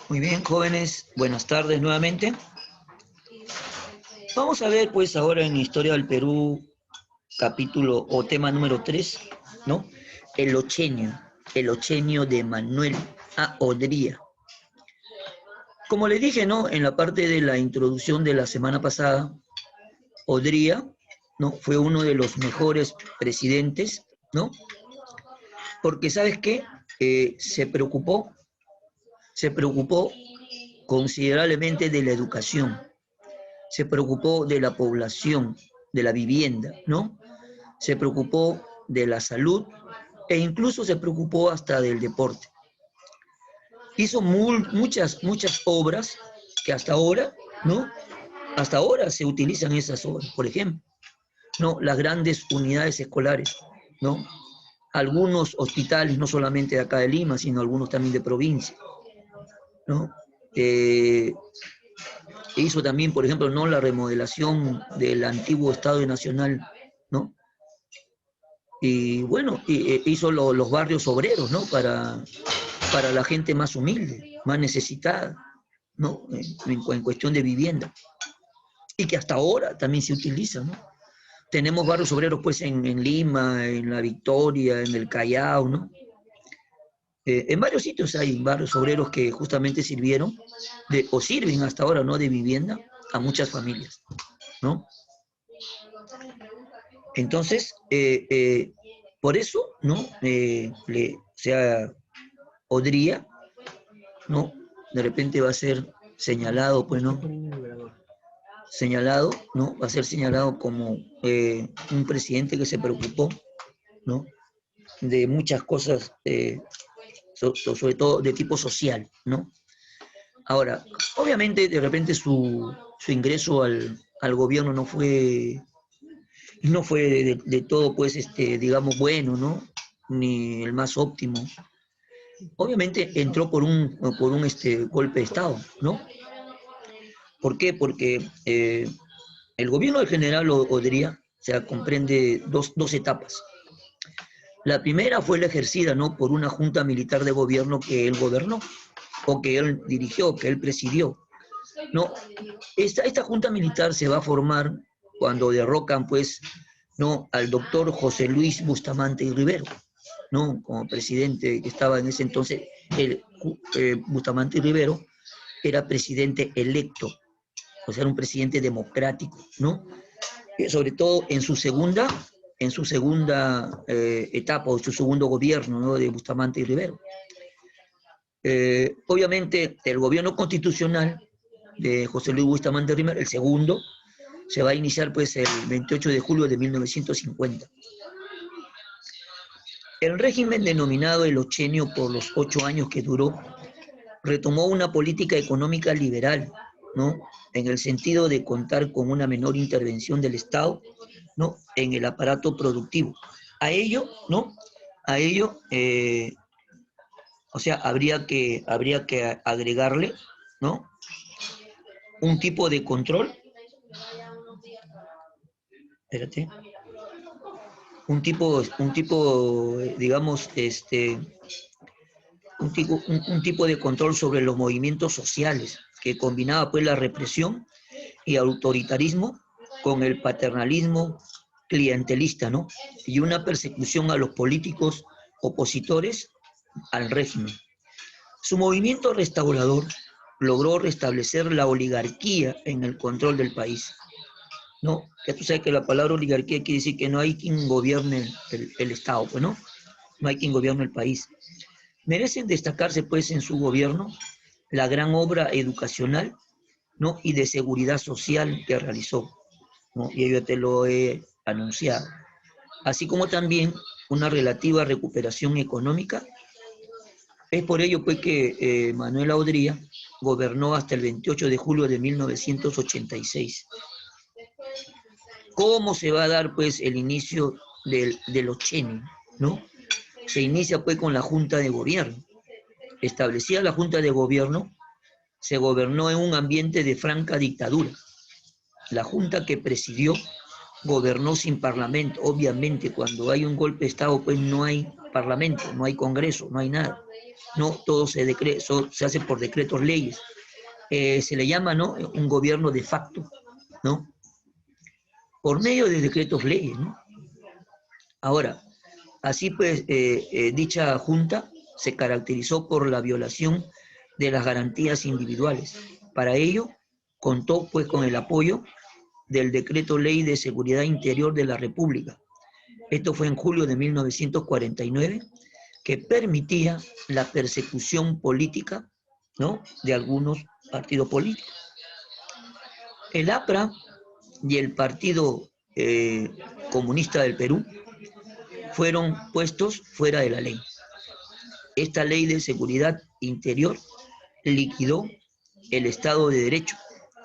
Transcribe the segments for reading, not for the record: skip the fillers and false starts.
Muy bien, jóvenes, buenas tardes nuevamente. Vamos a ver pues ahora en Historia del Perú, capítulo o tema número 3, ¿no? El ochenio de Manuel A. Odría. Como les dije, ¿no? En la parte de la introducción de la semana pasada, Odría, ¿no? Fue uno de los mejores presidentes, ¿no? Porque, ¿sabes qué? Se preocupó considerablemente de la educación, se preocupó de la población, de la vivienda, ¿no? Se preocupó de la salud e incluso se preocupó hasta del deporte. Hizo muchas obras que hasta ahora, ¿no? Hasta ahora se utilizan esas obras, por ejemplo, ¿no? Las grandes unidades escolares, ¿no? Algunos hospitales, no solamente de acá de Lima, sino algunos también de provincia, ¿no? Hizo también, por ejemplo, ¿no? La remodelación del antiguo Estadio Nacional, ¿no? Y bueno, hizo los barrios obreros, ¿no? Para la gente más humilde, más necesitada, ¿no? En cuestión de vivienda. Y que hasta ahora también se utiliza, ¿no? Tenemos barrios obreros, pues, en Lima, en La Victoria, en el Callao, ¿no? En varios sitios hay barrios obreros que justamente sirvieron, o sirven hasta ahora, ¿no? De vivienda a muchas familias, ¿no? Entonces, por eso, ¿no? O sea, Odría, ¿no? De repente va a ser señalado, pues, ¿no? Señalado, ¿no? Va a ser señalado como un presidente que se preocupó, ¿no? De muchas cosas, sobre todo de tipo social, ¿no? Ahora, obviamente, de repente su ingreso al gobierno no fue de todo, pues, digamos, bueno, ¿no? Ni el más óptimo. Obviamente entró por un golpe de Estado, ¿no? ¿Por qué? Porque el gobierno del general Odría, o sea, comprende dos etapas. La primera fue la ejercida, ¿no? Por una junta militar de gobierno que él gobernó, o que él dirigió, que él presidió, ¿no? Esta junta militar se va a formar cuando derrocan, pues, ¿no? Al doctor José Luis Bustamante y Rivero, ¿no? Como presidente que estaba en ese entonces, Bustamante y Rivero era presidente electo, o sea, era un presidente democrático, ¿no? Sobre todo en su segunda etapa, o su segundo gobierno, ¿no? De Bustamante y Rivero. Obviamente, el gobierno constitucional de José Luis Bustamante y Rivero, el segundo, se va a iniciar, pues, el 28 de julio de 1950. El régimen denominado el ochenio por los 8 años que duró, retomó una política económica liberal, ¿no? En el sentido de contar con una menor intervención del Estado, ¿no? En el aparato productivo. A ello, ¿no? A ello, o sea, habría que agregarle, ¿no? Un tipo de control, espérate, digamos, un tipo de control sobre los movimientos sociales que combinaba, pues, la represión y autoritarismo con el paternalismo clientelista, ¿no? Y una persecución a los políticos opositores al régimen. Su movimiento restaurador logró restablecer la oligarquía en el control del país, ¿no? Ya tú sabes que la palabra oligarquía quiere decir que no hay quien gobierne el Estado, pues, ¿no? No hay quien gobierne el país. Merecen destacarse, pues, en su gobierno la gran obra educacional, ¿no? Y de seguridad social que realizó, ¿no? Y yo te lo he anunciado. Así como también una relativa recuperación económica. Es por ello, pues, que Manuel Odría gobernó hasta el 28 de julio de 1986. ¿Cómo se va a dar, pues, el inicio del ochenio, ¿no? Se inicia, pues, con la Junta de Gobierno. Establecida la Junta de Gobierno, se gobernó en un ambiente de franca dictadura. La Junta que presidió gobernó sin parlamento. Obviamente, cuando hay un golpe de Estado, pues no hay parlamento, no hay congreso, no hay nada. No, todo se hace por decretos leyes. Se le llama, ¿no?, un gobierno de facto, ¿no?, por medio de decretos leyes, ¿no? Ahora, así pues, dicha junta se caracterizó por la violación de las garantías individuales. Para ello, contó pues con el apoyo del Decreto Ley de Seguridad Interior de la República. Esto fue en julio de 1949, que permitía la persecución política, ¿no?, de algunos partidos políticos. El APRA y el Partido Comunista del Perú fueron puestos fuera de la ley. Esta ley de seguridad interior liquidó el Estado de Derecho,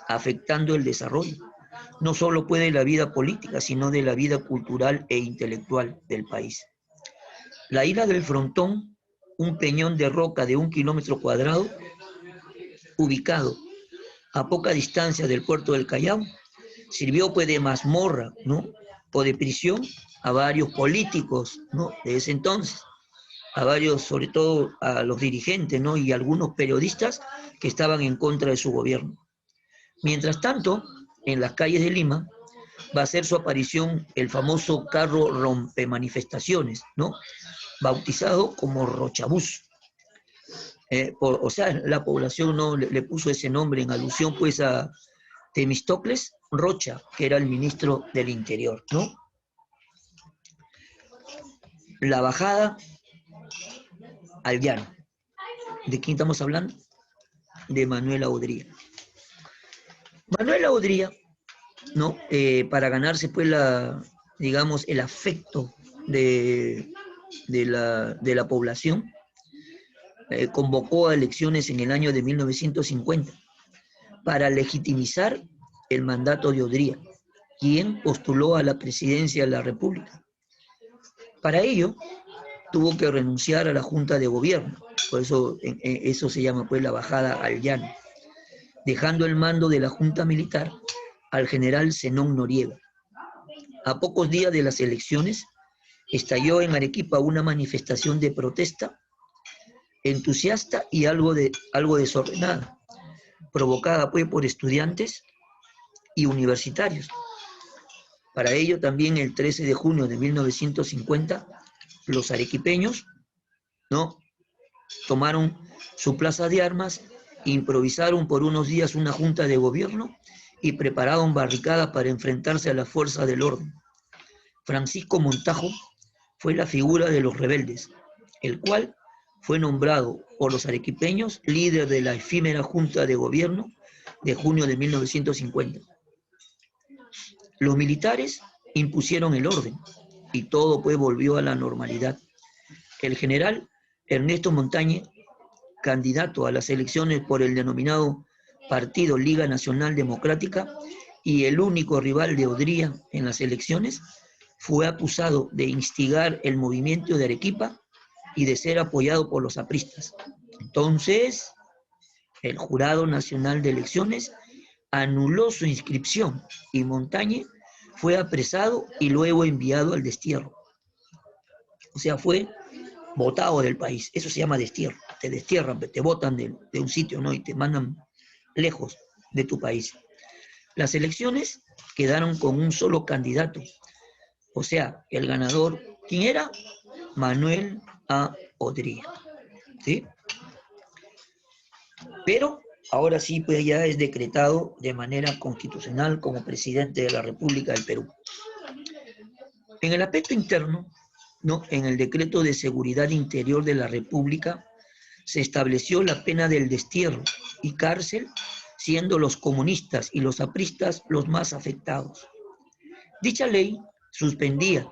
afectando el desarrollo, no solo pues de la vida política, sino de la vida cultural e intelectual del país. La isla del Frontón, un peñón de roca de 1 kilómetro cuadrado, ubicado a poca distancia del puerto del Callao, sirvió pues de mazmorra, ¿no?, o de prisión a varios políticos, ¿no?, de ese entonces, a varios, sobre todo a los dirigentes, ¿no?, y algunos periodistas que estaban en contra de su gobierno. Mientras tanto, en las calles de Lima va a hacer su aparición el famoso carro rompemanifestaciones, ¿no?, bautizado como Rochabús. O sea, la población no le puso ese nombre en alusión pues a Temístocles Rocha, que era el ministro del Interior, ¿no? La bajada al llano. ¿De quién estamos hablando? De Manuel Audría. Manuel Audría, ¿no?, para ganarse pues digamos, el afecto de la población, convocó a elecciones en el año de 1950 para legitimizar el mandato de Audría, quien postuló a la presidencia de la República. Para ello, tuvo que renunciar a la Junta de Gobierno, por eso eso se llama pues la bajada al llano, dejando el mando de la Junta Militar al general Zenón Noriega. A pocos días de las elecciones, estalló en Arequipa una manifestación de protesta entusiasta y algo desordenada, provocada pues por estudiantes y universitarios. Para ello también el 13 de junio de 1950, los arequipeños, ¿no?, tomaron su plaza de armas, improvisaron por unos días una junta de gobierno y prepararon barricadas para enfrentarse a las fuerzas del orden. Francisco Montajo fue la figura de los rebeldes, el cual fue nombrado por los arequipeños líder de la efímera Junta de Gobierno de junio de 1950. Los militares impusieron el orden y todo pues volvió a la normalidad. El general Ernesto Montañez, candidato a las elecciones por el denominado Partido Liga Nacional Democrática y el único rival de Audría en las elecciones, fue acusado de instigar el movimiento de Arequipa y de ser apoyado por los apristas. Entonces, el Jurado Nacional de Elecciones anuló su inscripción y Montañez fue apresado y luego enviado al destierro. O sea, fue botado del país. Eso se llama destierro. Te destierran, te botan de un sitio, ¿no?, y te mandan lejos de tu país. Las elecciones quedaron con un solo candidato. O sea, el ganador, ¿quién era? Manuel Audría, ¿sí? Pero ahora sí, pues ya es decretado de manera constitucional como presidente de la República del Perú. En el aspecto interno, ¿no?, en el Decreto de Seguridad Interior de la República se estableció la pena del destierro y cárcel, siendo los comunistas y los apristas los más afectados. Dicha ley suspendía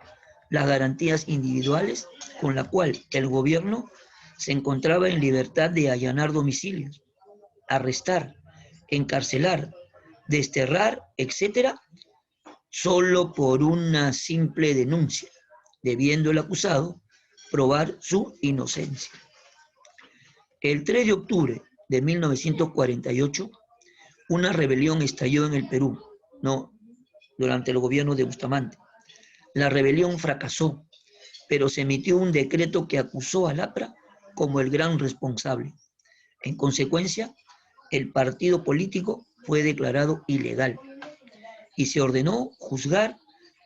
las garantías individuales con la cual el gobierno se encontraba en libertad de allanar domicilios, arrestar, encarcelar, desterrar, etcétera, solo por una simple denuncia, debiendo el acusado probar su inocencia. El 3 de octubre de 1948, una rebelión estalló en el Perú, ¿no?, durante el gobierno de Bustamante. La rebelión fracasó, pero se emitió un decreto que acusó al APRA como el gran responsable. En consecuencia, el partido político fue declarado ilegal y se ordenó juzgar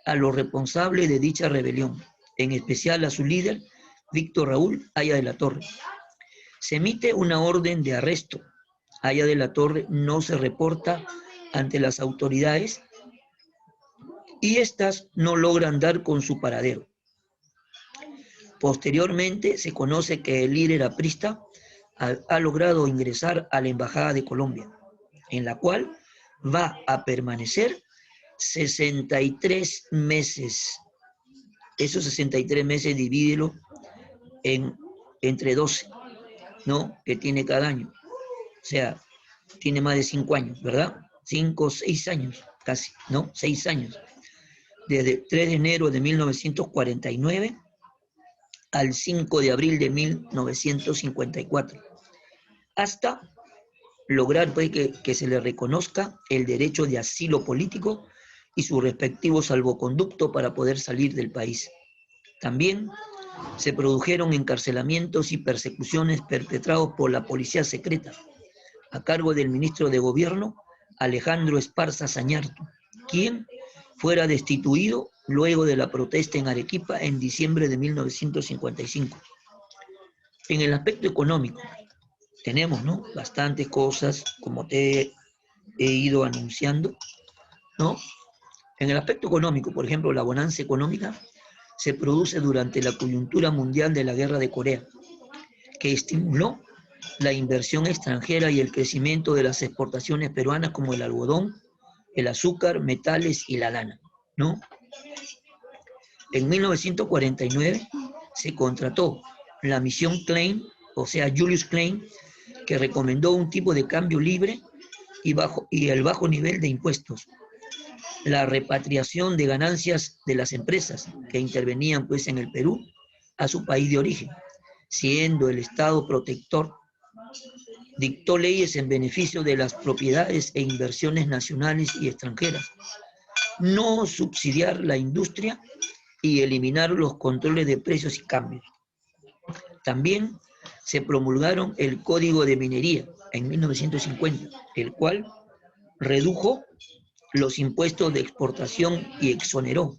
a los responsables de dicha rebelión, en especial a su líder, Víctor Raúl Haya de la Torre. Se emite una orden de arresto. Haya de la Torre no se reporta ante las autoridades y éstas no logran dar con su paradero. Posteriormente se conoce que el líder aprista ha logrado ingresar a la Embajada de Colombia, en la cual va a permanecer 63 meses. Esos 63 meses divídelo entre 12, ¿no? Que tiene cada año. O sea, tiene más de 5 años, ¿verdad? 5, 6 años, casi, ¿no? 6 años. Desde 3 de enero de 1949 al 5 de abril de 1954, hasta lograr pues, que se le reconozca el derecho de asilo político y su respectivo salvoconducto para poder salir del país. También se produjeron encarcelamientos y persecuciones perpetrados por la policía secreta, a cargo del ministro de Gobierno, Alejandro Esparza Zañartu, quien fuera destituido luego de la protesta en Arequipa en diciembre de 1955. En el aspecto económico, tenemos, ¿no?, bastantes cosas, como te he ido anunciando, ¿no? En el aspecto económico, por ejemplo, la bonanza económica se produce durante la coyuntura mundial de la Guerra de Corea, que estimuló la inversión extranjera y el crecimiento de las exportaciones peruanas como el algodón, el azúcar, metales y la lana, ¿no? En 1949 se contrató la misión Klein, o sea, Julius Klein, que recomendó un tipo de cambio libre y el bajo nivel de impuestos, la repatriación de ganancias de las empresas que intervenían pues en el Perú a su país de origen, siendo el Estado protector. Dictó leyes en beneficio de las propiedades e inversiones nacionales y extranjeras, no subsidiar la industria y eliminar los controles de precios y cambios. También se promulgaron el Código de Minería en 1950, el cual redujo los impuestos de exportación y exoneró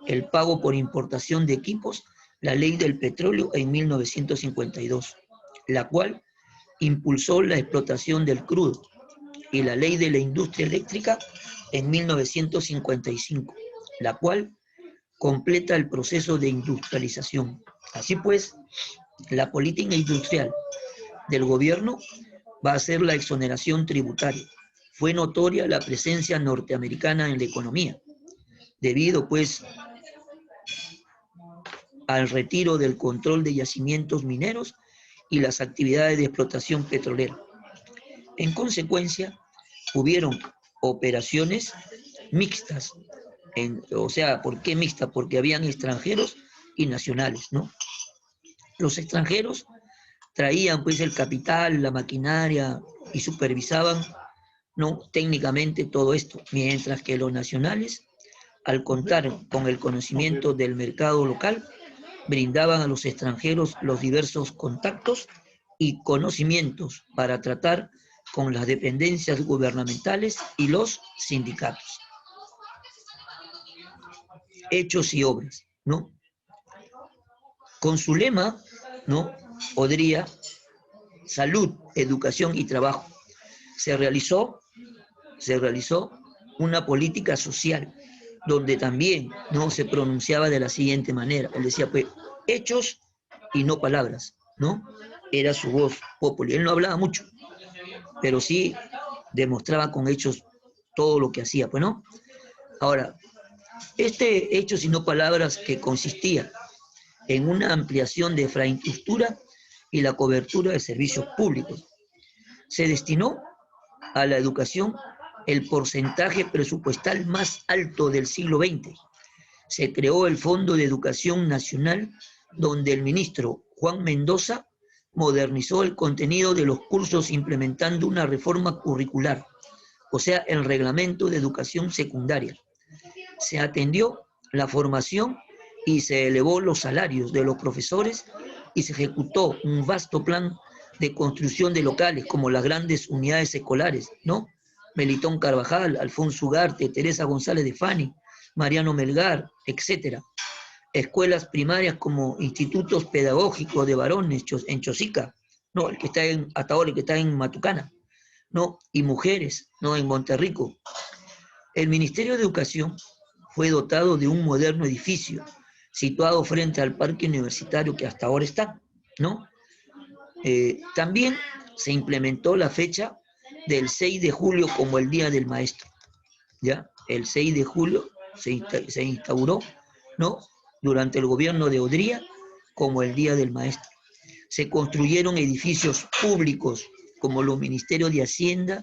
el pago por importación de equipos, la Ley del Petróleo en 1952, la cual impulsó la explotación del crudo, y la Ley de la Industria Eléctrica en 1955, la cual completa el proceso de industrialización. Así pues, la política industrial del gobierno va a ser la exoneración tributaria. Fue notoria la presencia norteamericana en la economía, debido pues al retiro del control de yacimientos mineros y las actividades de explotación petrolera. En consecuencia, hubieron operaciones mixtas. O sea, ¿por qué mixtas? Porque habían extranjeros y nacionales, ¿no? Los extranjeros traían pues el capital, la maquinaria y supervisaban, ¿no?, técnicamente todo esto, mientras que los nacionales, al contar con el conocimiento del mercado local, brindaban a los extranjeros los diversos contactos y conocimientos para tratar con las dependencias gubernamentales y los sindicatos. Hechos y obras, ¿no? Con su lema, ¿no?, Odría, salud, educación y trabajo, se realizó una política social donde también no se pronunciaba de la siguiente manera. Él decía, pues, hechos y no palabras, ¿no? Era su voz popular. Él no hablaba mucho, pero sí demostraba con hechos todo lo que hacía, pues, ¿no? Ahora, este hechos y no palabras, que consistía en una ampliación de infraestructura y la cobertura de servicios públicos, se destinó a la educación el porcentaje presupuestal más alto del siglo XX. Se creó el Fondo de Educación Nacional, donde el ministro Juan Mendoza modernizó el contenido de los cursos implementando una reforma curricular, o sea, el reglamento de educación secundaria, Se atendió la formación y se elevó los salarios de los profesores y se ejecutó un vasto plan de construcción de locales como las grandes unidades escolares, ¿no? Melitón Carvajal, Alfonso Ugarte, Teresa González de Fani, Mariano Melgar, etcétera. Escuelas primarias como institutos pedagógicos de varones en Chosica, ¿no? El que está hasta ahora el que está en Matucana, ¿no? Y mujeres, ¿no? En Monterrico. El Ministerio de Educación fue dotado de un moderno edificio situado frente al parque universitario que hasta ahora está, ¿no? También se implementó la fecha del 6 de julio como el Día del Maestro, ¿ya? El 6 de julio se instauró, ¿no? Durante el gobierno de Odría como el Día del Maestro. Se construyeron edificios públicos como los Ministerios de Hacienda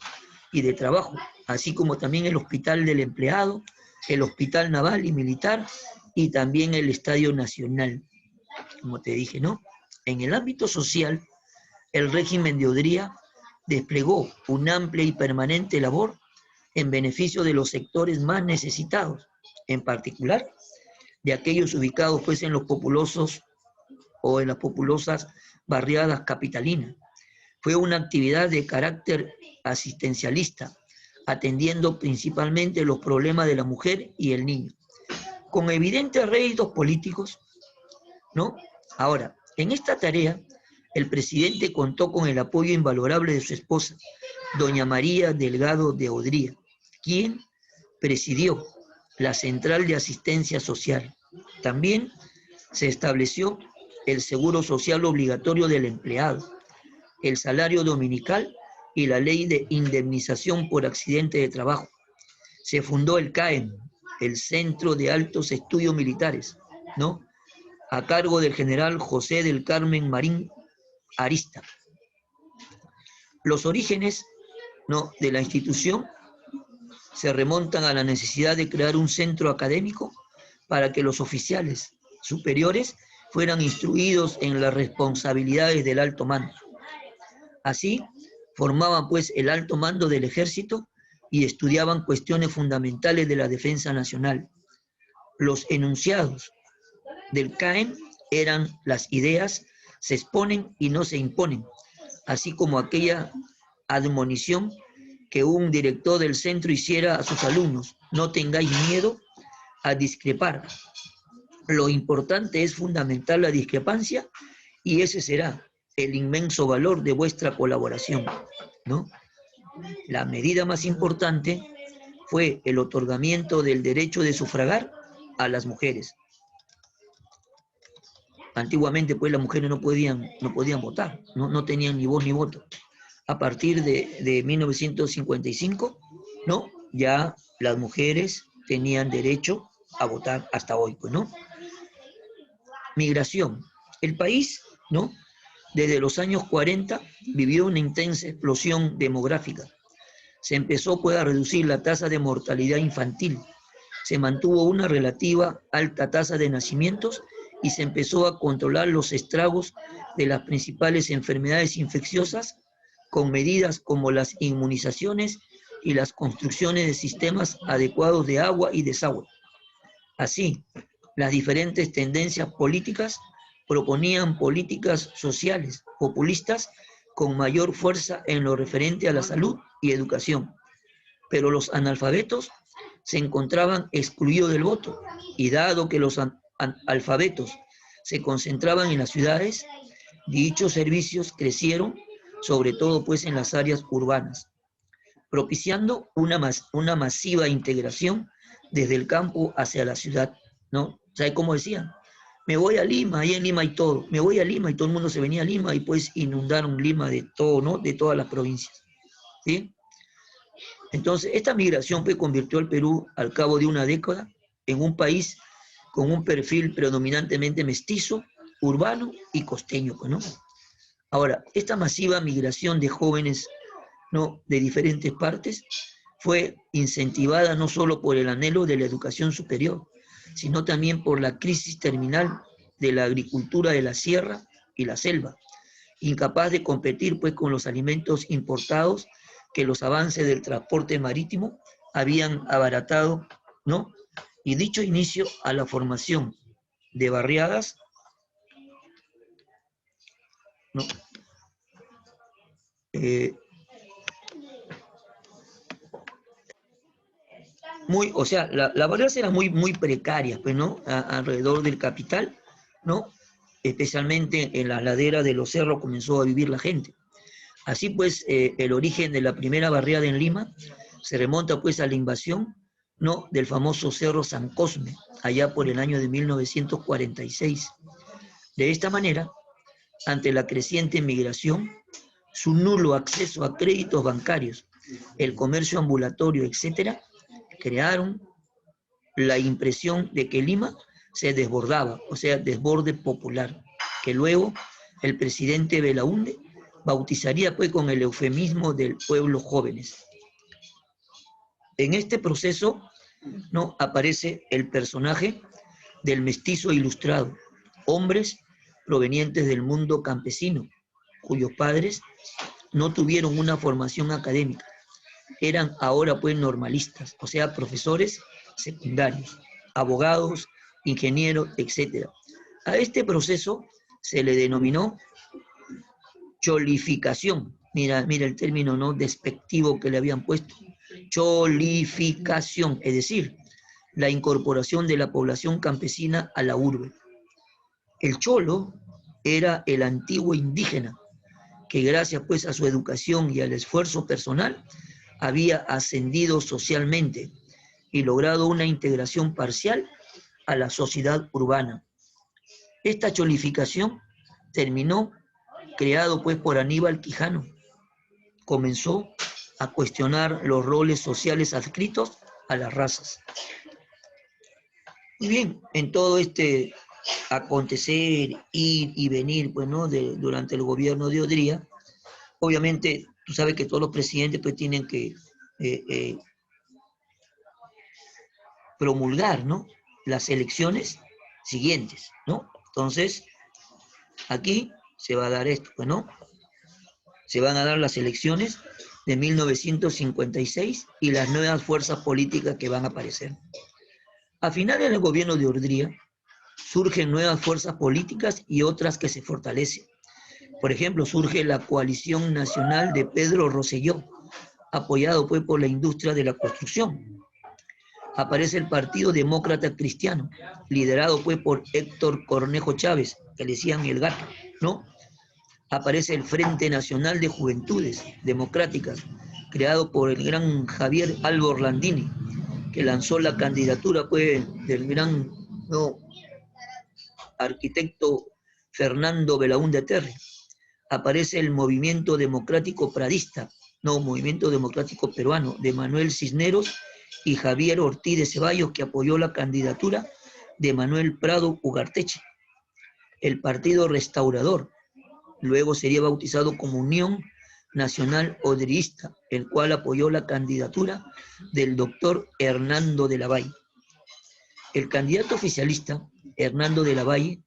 y de Trabajo, así como también el Hospital del Empleado, el Hospital Naval y Militar y también el Estadio Nacional, como te dije, ¿no? En el ámbito social, el régimen de Odría desplegó una amplia y permanente labor en beneficio de los sectores más necesitados, en particular de aquellos ubicados pues en los populosos o en las populosas barriadas capitalinas. Fue una actividad de carácter asistencialista, atendiendo principalmente los problemas de la mujer y el niño, con evidentes réditos políticos, ¿no? Ahora, en esta tarea, el presidente contó con el apoyo invalorable de su esposa, doña María Delgado de Odría, quien presidió la Central de Asistencia Social. También se estableció el seguro social obligatorio del empleado, el salario dominical y la ley de indemnización por accidente de trabajo. Se fundó el CAEM, el Centro de Altos Estudios Militares, ¿no? A cargo del general José del Carmen Marín Arista. Los orígenes, ¿no?, de la institución se remontan a la necesidad de crear un centro académico para que los oficiales superiores fueran instruidos en las responsabilidades del alto mando. Así, formaban pues el alto mando del ejército y estudiaban cuestiones fundamentales de la defensa nacional. Los enunciados del CAEM eran las ideas, se exponen y no se imponen, así como aquella admonición que un director del centro hiciera a sus alumnos: no tengáis miedo a discrepar. Lo importante es fundamentar la discrepancia y ese será el inmenso valor de vuestra colaboración, ¿no? La medida más importante fue el otorgamiento del derecho de sufragar a las mujeres. Antiguamente, pues, las mujeres no podían votar, no tenían ni voz ni voto. A partir de 1955, ¿no?, ya las mujeres tenían derecho a votar hasta hoy, pues, ¿no? Migración. El país, ¿no?, desde los años 40 vivió una intensa explosión demográfica. Se empezó pues a reducir la tasa de mortalidad infantil, se mantuvo una relativa alta tasa de nacimientos y se empezó a controlar los estragos de las principales enfermedades infecciosas con medidas como las inmunizaciones y las construcciones de sistemas adecuados de agua y desagüe. Así, las diferentes tendencias políticas proponían políticas sociales populistas con mayor fuerza en lo referente a la salud y educación, pero los analfabetos se encontraban excluidos del voto, y dado que los alfabetos se concentraban en las ciudades, dichos servicios crecieron, sobre todo pues en las áreas urbanas, propiciando una masiva integración desde el campo hacia la ciudad, ¿no? ¿Sabes cómo decían? Me voy a Lima, ahí en Lima hay todo. Me voy a Lima, y todo el mundo se venía a Lima y pues inundaron Lima de todo, ¿no?, de todas las provincias, ¿sí? Entonces, esta migración pues convirtió al Perú, al cabo de una década, en un país con un perfil predominantemente mestizo, urbano y costeño, ¿no? Ahora, esta masiva migración de jóvenes, ¿no?, de diferentes partes fue incentivada no solo por el anhelo de la educación superior, sino también por la crisis terminal de la agricultura de la sierra y la selva, incapaz de competir pues con los alimentos importados que los avances del transporte marítimo habían abaratado, ¿no?, y dicho inicio a la formación de barriadas, ¿no? O sea, las barreras eran muy precarias, pues, ¿no? Alrededor del capital, ¿no? Especialmente en las laderas de los cerros comenzó a vivir la gente. Así pues, el origen de la primera barriada en Lima se remonta pues a la invasión, ¿no? Del famoso Cerro San Cosme, allá por el año de 1946. De esta manera, ante la creciente migración, su nulo acceso a créditos bancarios, el comercio ambulatorio, etcétera, crearon la impresión de que Lima se desbordaba, o sea, desborde popular, que luego el presidente Belaúnde bautizaría pues con el eufemismo del pueblo jóvenes. En este proceso, ¿no?, aparece el personaje del mestizo ilustrado, hombres provenientes del mundo campesino, cuyos padres no tuvieron una formación académica, eran ahora pues normalistas, o sea, profesores secundarios, abogados, ingenieros, etc. A este proceso se le denominó cholificación. Mira el término no despectivo que le habían puesto. Cholificación, es decir, la incorporación de la población campesina a la urbe. El cholo era el antiguo indígena que gracias pues a su educación y al esfuerzo personal había ascendido socialmente y logrado una integración parcial a la sociedad urbana. Esta cholificación terminó creado pues por Aníbal Quijano. Comenzó a cuestionar los roles sociales adscritos a las razas. Y bien, en todo este acontecer, ir y venir, pues, ¿no?, durante el gobierno de Odría, obviamente, tú sabes que todos los presidentes pues tienen que promulgar, ¿no?, las elecciones siguientes, ¿no? Entonces, aquí se va a dar esto, pues, ¿no? Se van a dar las elecciones de 1956 y las nuevas fuerzas políticas que van a aparecer. A finales del gobierno de Ordría, surgen nuevas fuerzas políticas y otras que se fortalecen. Por ejemplo, surge la Coalición Nacional de Pedro Rosselló, apoyado pues por la industria de la construcción. Aparece el Partido Demócrata Cristiano, liderado pues por Héctor Cornejo Chávez, que le decían el gato, ¿no? Aparece el Frente Nacional de Juventudes Democráticas, creado por el gran Javier Alba Orlandini, que lanzó la candidatura pues del gran, ¿no?, arquitecto Fernando Belaúnde Terry. Aparece el Movimiento Democrático Pradista, no, Movimiento Democrático Peruano, de Manuel Cisneros y Javier Ortiz de Ceballos, que apoyó la candidatura de Manuel Prado Ugarteche. El Partido Restaurador, luego sería bautizado como Unión Nacional Odrista, el cual apoyó la candidatura del doctor Hernando de la Valle. El candidato oficialista, Hernando de la Valle,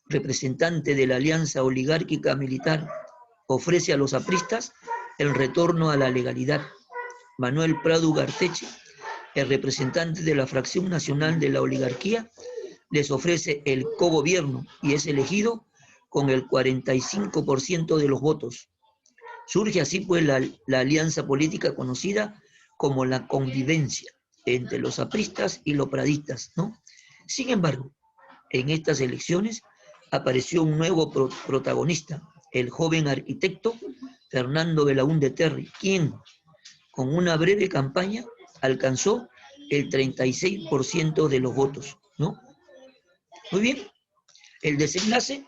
representante de la Alianza Oligárquica Militar, ofrece a los apristas el retorno a la legalidad. Manuel Prado Ugarteche, el representante de la fracción nacional de la oligarquía, les ofrece el cogobierno y es elegido con el 45% de los votos. Surge así pues la alianza política conocida como la convivencia entre los apristas y los pradistas, ¿no? Sin embargo, en estas elecciones apareció un nuevo protagonista, el joven arquitecto Fernando Belaúnde Terry, quien con una breve campaña alcanzó el 36% de los votos, ¿no? Muy bien, el desenlace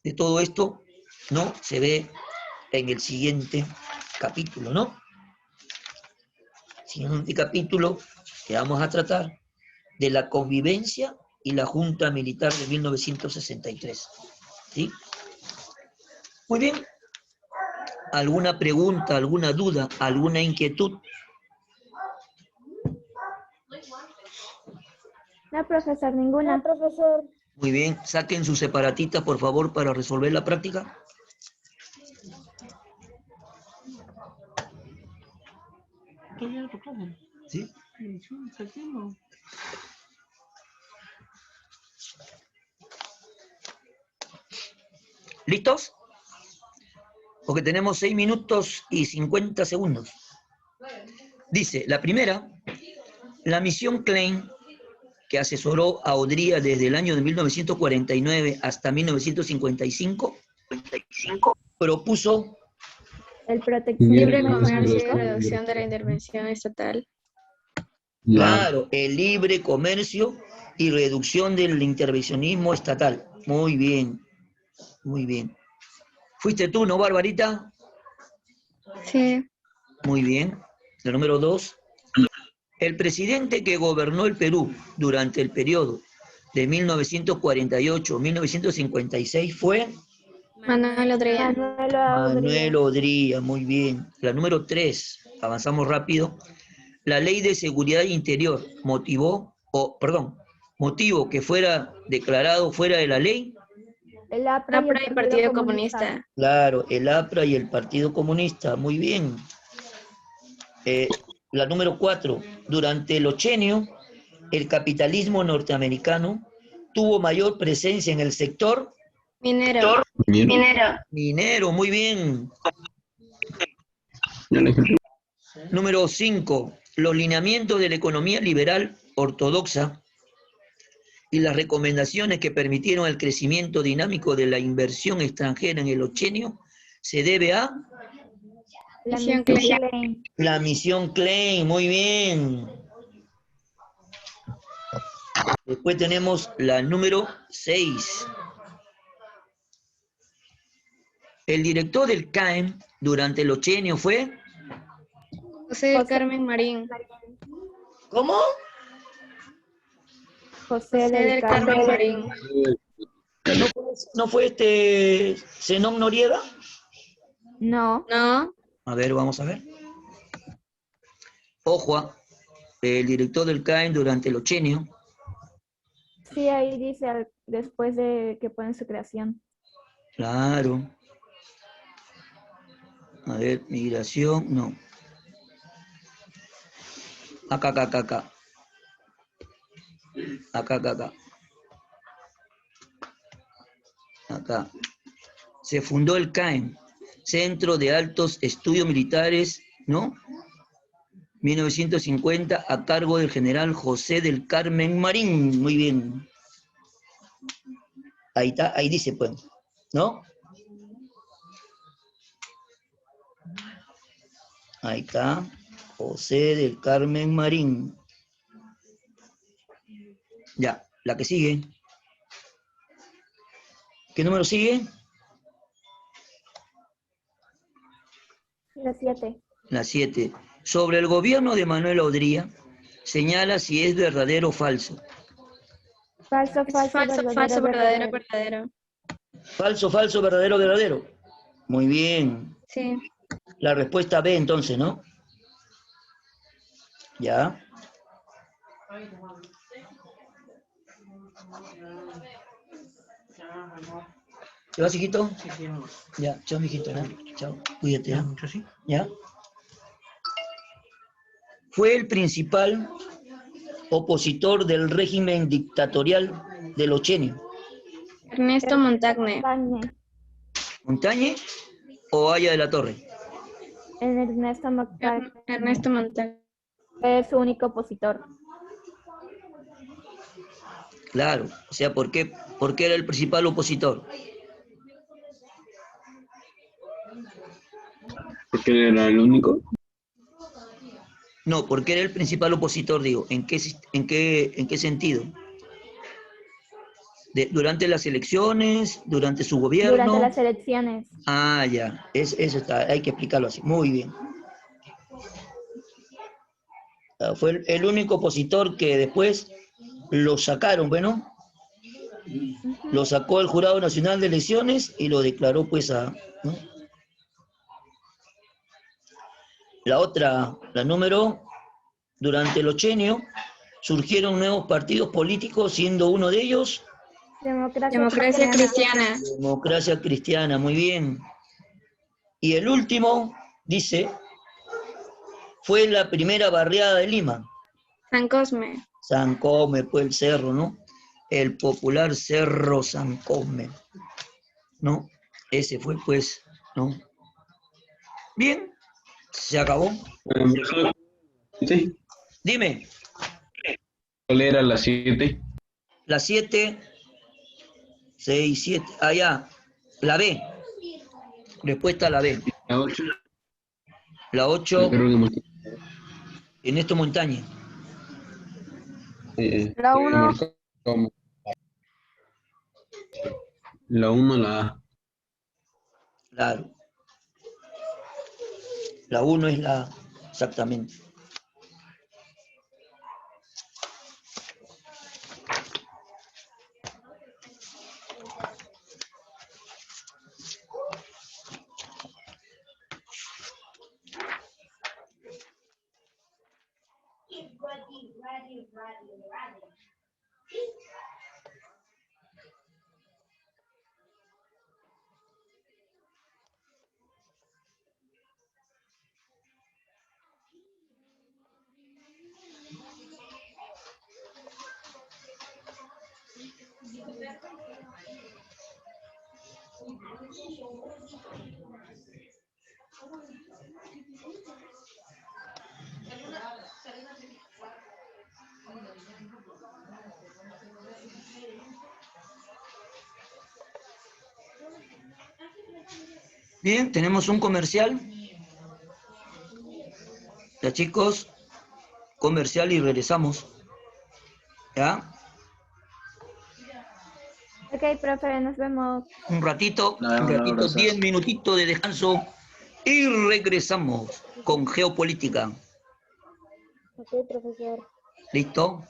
de todo esto, ¿no?, se ve en el siguiente capítulo, ¿no? Siguiente capítulo que vamos a tratar de la convivencia y la Junta Militar de 1963. ¿Sí? Muy bien. ¿Alguna pregunta, alguna duda, alguna inquietud? No, profesor, ninguna. No, profesor. Muy bien. Saquen su separatita, por favor, para resolver la práctica. ¿Sí? ¿Listos? Porque tenemos 6 minutos y 50 segundos. Dice, la primera, la misión Klein, que asesoró a Odría desde el año de 1949 hasta 1955, propuso El Libre proteccionismo comercio y económico. reducción de la intervención estatal. Claro, el libre comercio y reducción del intervencionismo estatal. Muy bien, muy bien. ¿Fuiste tú, no, Barbarita? Sí. Muy bien. La número 2. El presidente que gobernó el Perú durante el periodo de 1948 a 1956 fue Manuel Odría. Manuel Manuel Odría. Odría. Muy bien. La número 3. Avanzamos rápido. La Ley de Seguridad Interior motivo que fuera declarado fuera de la ley. El APRA y el APRA y Partido Partido Comunista. Comunista. Claro, el APRA y el Partido Comunista. Muy bien. La número 4. Durante el ochenio, el capitalismo norteamericano tuvo mayor presencia en el sector Minero. minero. Muy bien. Número 5. Los lineamientos de la economía liberal ortodoxa y las recomendaciones que permitieron el crecimiento dinámico de la inversión extranjera en el ochenio se debe a La Misión misión Klein. Klein. la misión Klein. Muy bien. Después tenemos la número 6. El director del CAEM durante el ochenio fue... José del Carmen Marín. ¿Cómo? José del Carmen Carmen. Marín. ¿No fue Zenón Noriega? No. No. A ver, vamos a ver. Ojo, el director del CAEM durante el ochenio. Sí, ahí dice después de que ponen su creación. Claro. A ver, migración, no. Acá. Acá. Se fundó el CAEM, Centro de Altos Estudios Militares, ¿no? 1950, a cargo del general José del Carmen Marín. Muy bien. Ahí está, ahí dice, pues, ¿no? Ahí está, José del Carmen Marín. Ya, la que sigue. ¿Qué número sigue? La 7. La 7. Sobre el gobierno de Manuel Odría, señala si es verdadero o falso. Falso, Falso, verdadero. Falso, verdadero. Muy bien. Sí. La respuesta B entonces, ¿no? Ya. ¿Te vas, hijito? Ya, chao, mijito, ¿no? Chao, cuídate, ¿ya? ¿Ya? Fue el principal opositor del régimen dictatorial del ochenio. Ernesto Montagne. ¿Montañe o Haya de la Torre? Ernesto Montagne. Ernesto Montagne. Es su único opositor. Claro, o sea, ¿por qué era el principal opositor? Porque era el único. No, porque era el principal opositor, digo. ¿En qué sentido? ¿Durante las elecciones? ¿Durante su gobierno? Durante las elecciones. Ah, ya. Eso está, hay que explicarlo así. Muy bien. Fue el único opositor que después lo sacaron, bueno. Lo sacó el Jurado Nacional de Elecciones y lo declaró pues ¿no? La otra, la número, durante el ochenio surgieron nuevos partidos políticos, siendo uno de ellos Democracia Cristiana. Democracia Cristiana, muy bien. Y el último, dice, fue la primera barriada de Lima. San Cosme. San Cosme, pues el cerro, ¿no? El popular Cerro San Cosme, ¿no? Ese fue, pues, ¿no? Bien, se acabó. Sí. Dime, ¿Cuál era la 7? las 7, 6, 7, allá, la B. Respuesta a la B. La 8. La Yo 8, creo que Ernesto Montaña. La 1. La 1, la A. Claro. La 1 es la, exactamente. Bien, tenemos un comercial. Ya, chicos, comercial y regresamos. ¿Ya? Ok, profe, nos vemos. Un ratito, 10 minutitos de descanso y regresamos con geopolítica. Ok, profesor. ¿Listo?